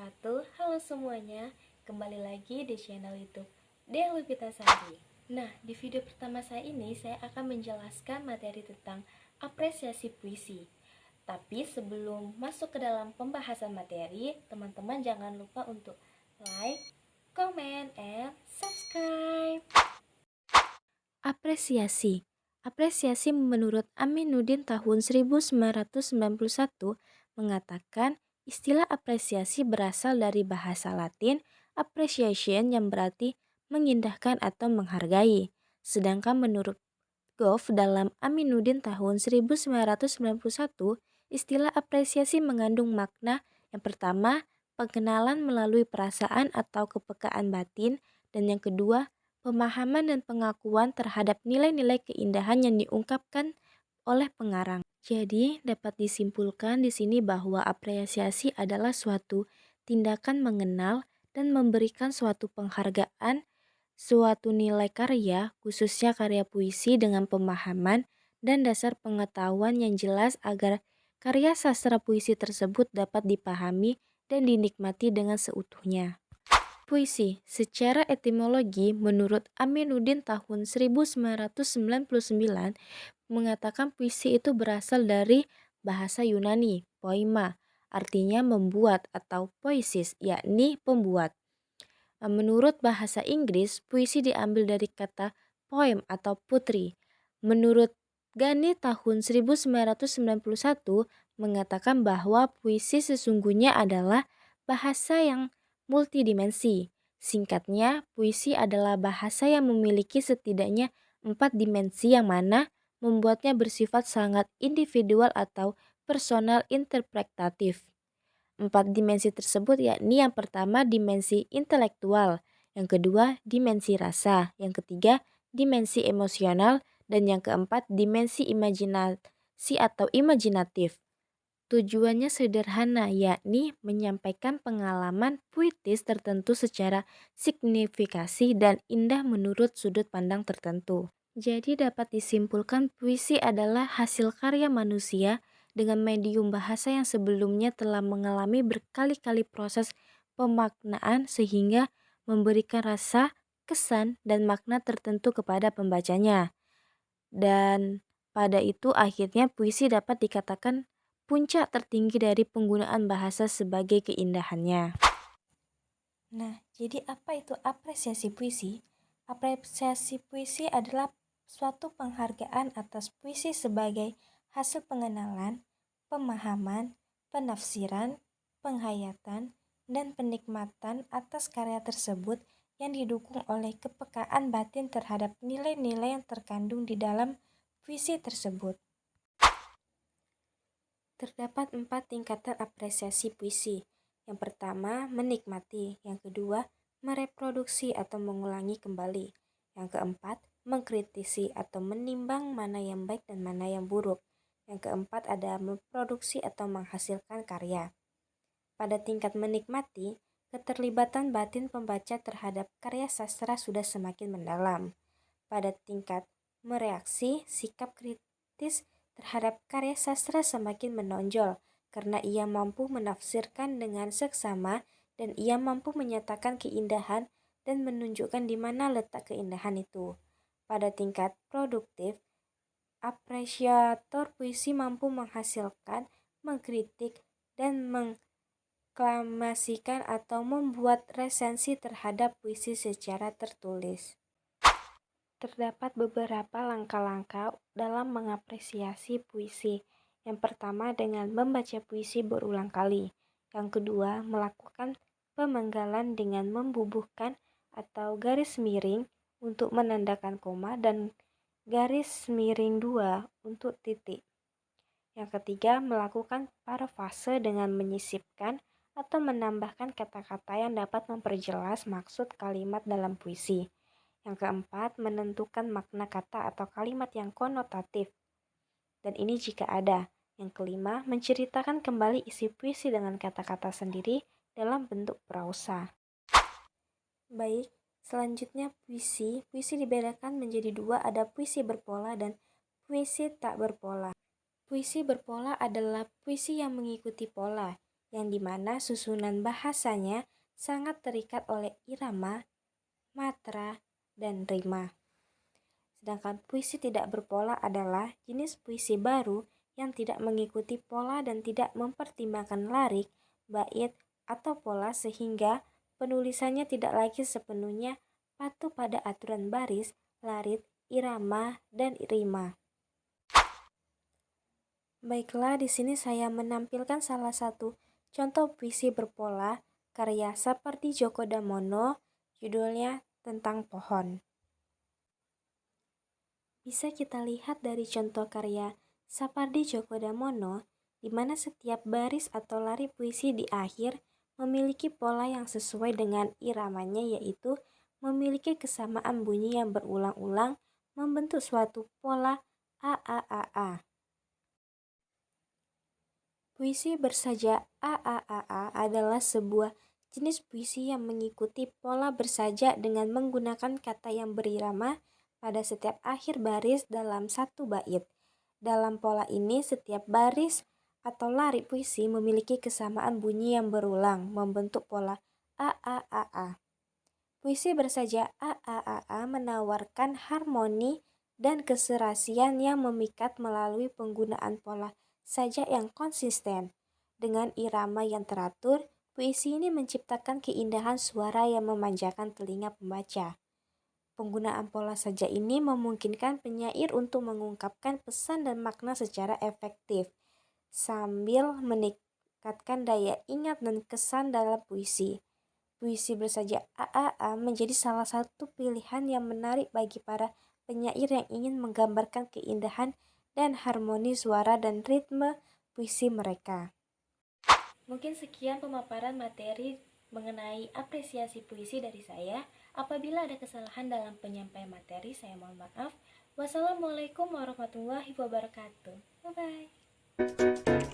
wabarakatuh. Halo semuanya, kembali lagi di channel YouTube Dewi Pitasari. Nah, di video pertama saya ini saya akan menjelaskan materi tentang apresiasi puisi. Tapi sebelum masuk ke dalam pembahasan materi, teman-teman jangan lupa untuk like, comment, and subscribe. Apresiasi. Apresiasi menurut Aminuddin tahun 1991 mengatakan istilah apresiasi berasal dari bahasa Latin appreciation yang berarti mengindahkan atau menghargai. Sedangkan menurut Goff dalam Aminuddin tahun 1991, istilah apresiasi mengandung makna yang pertama, pengenalan melalui perasaan atau kepekaan batin, dan yang kedua, pemahaman dan pengakuan terhadap nilai-nilai keindahan yang diungkapkan oleh pengarang. Jadi, dapat disimpulkan di sini bahwa apresiasi adalah suatu tindakan mengenal dan memberikan suatu penghargaan suatu nilai karya, khususnya karya puisi dengan pemahaman dan dasar pengetahuan yang jelas agar karya sastra puisi tersebut dapat dipahami dan dinikmati dengan seutuhnya. Puisi, secara etimologi menurut Aminuddin tahun 1999 mengatakan puisi itu berasal dari bahasa Yunani, poima, artinya membuat atau poiesis, yakni pembuat. Menurut bahasa Inggris, puisi diambil dari kata poem atau putri. Menurut Ghani tahun 1991 mengatakan bahwa puisi sesungguhnya adalah bahasa yang multidimensi. Singkatnya, puisi adalah bahasa yang memiliki setidaknya 4 dimensi yang mana membuatnya bersifat sangat individual atau personal interpretatif. 4 dimensi tersebut yakni yang pertama dimensi intelektual, yang kedua dimensi rasa, yang ketiga dimensi emosional, dan yang keempat dimensi imajinasi atau imajinatif. Tujuannya sederhana, yakni menyampaikan pengalaman puitis tertentu secara signifikasi dan indah menurut sudut pandang tertentu. Jadi dapat disimpulkan puisi adalah hasil karya manusia dengan medium bahasa yang sebelumnya telah mengalami berkali-kali proses pemaknaan sehingga memberikan rasa, kesan, dan makna tertentu kepada pembacanya. Dan pada itu akhirnya puisi dapat dikatakan puncak tertinggi dari penggunaan bahasa sebagai keindahannya. Nah, jadi apa itu apresiasi puisi? Apresiasi puisi adalah suatu penghargaan atas puisi sebagai hasil pengenalan, pemahaman, penafsiran, penghayatan, dan penikmatan atas karya tersebut yang didukung oleh kepekaan batin terhadap nilai-nilai yang terkandung di dalam puisi tersebut. Terdapat 4 tingkatan apresiasi puisi. Yang pertama, menikmati. Yang kedua, mereproduksi atau mengulangi kembali. Yang keempat, mengkritisi atau menimbang mana yang baik dan mana yang buruk. Yang keempat ada memproduksi atau menghasilkan karya. Pada tingkat menikmati, keterlibatan batin pembaca terhadap karya sastra sudah semakin mendalam. Pada tingkat mereaksi, sikap kritis terhadap karya sastra semakin menonjol karena ia mampu menafsirkan dengan seksama dan ia mampu menyatakan keindahan dan menunjukkan di mana letak keindahan itu. Pada tingkat produktif, apresiator puisi mampu menghasilkan, mengkritik, dan mengklamasikan atau membuat resensi terhadap puisi secara tertulis. Terdapat beberapa langkah-langkah dalam mengapresiasi puisi. Yang pertama dengan membaca puisi berulang kali. Yang kedua melakukan pemenggalan dengan membubuhkan atau garis miring untuk menandakan koma dan garis miring 2 untuk titik. Yang ketiga melakukan parafase dengan menyisipkan atau menambahkan kata-kata yang dapat memperjelas maksud kalimat dalam puisi. Yang keempat, menentukan makna kata atau kalimat yang konotatif. Dan ini jika ada. Yang kelima, menceritakan kembali isi puisi dengan kata-kata sendiri dalam bentuk prosa. Baik, selanjutnya puisi. Puisi dibedakan menjadi 2, ada puisi berpola dan puisi tak berpola. Puisi berpola adalah puisi yang mengikuti pola, yang dimana susunan bahasanya sangat terikat oleh irama, matra, dan rima. Sedangkan puisi tidak berpola adalah jenis puisi baru yang tidak mengikuti pola dan tidak mempertimbangkan lirik, bait, atau pola sehingga penulisannya tidak lagi sepenuhnya patuh pada aturan baris, larit, irama, dan rima. Baiklah, di sini saya menampilkan salah satu contoh puisi berpola karya Sapardi Djoko Damono, judulnya Tentang Pohon. Bisa kita lihat dari contoh karya Sapardi Djoko Damono, di mana setiap baris atau lari puisi di akhir memiliki pola yang sesuai dengan iramanya, yaitu memiliki kesamaan bunyi yang berulang-ulang membentuk suatu pola AAAA. Puisi bersaja AAAA adalah sebuah jenis puisi yang mengikuti pola bersaja dengan menggunakan kata yang berirama pada setiap akhir baris dalam satu bait. Dalam pola ini, setiap baris atau lari puisi memiliki kesamaan bunyi yang berulang membentuk pola AAAA. Puisi bersaja AAAA menawarkan harmoni dan keserasian yang memikat melalui penggunaan pola saja yang konsisten. Dengan irama yang teratur, puisi ini menciptakan keindahan suara yang memanjakan telinga pembaca. Penggunaan pola saja ini memungkinkan penyair untuk mengungkapkan pesan dan makna secara efektif, sambil meningkatkan daya ingat dan kesan dalam puisi. Puisi bersaja AAA menjadi salah satu pilihan yang menarik bagi para penyair yang ingin menggambarkan keindahan dan harmoni suara dan ritme puisi mereka. Mungkin sekian pemaparan materi mengenai apresiasi puisi dari saya. Apabila ada kesalahan dalam penyampaian materi, saya mohon maaf. Wassalamualaikum warahmatullahi wabarakatuh. Bye-bye.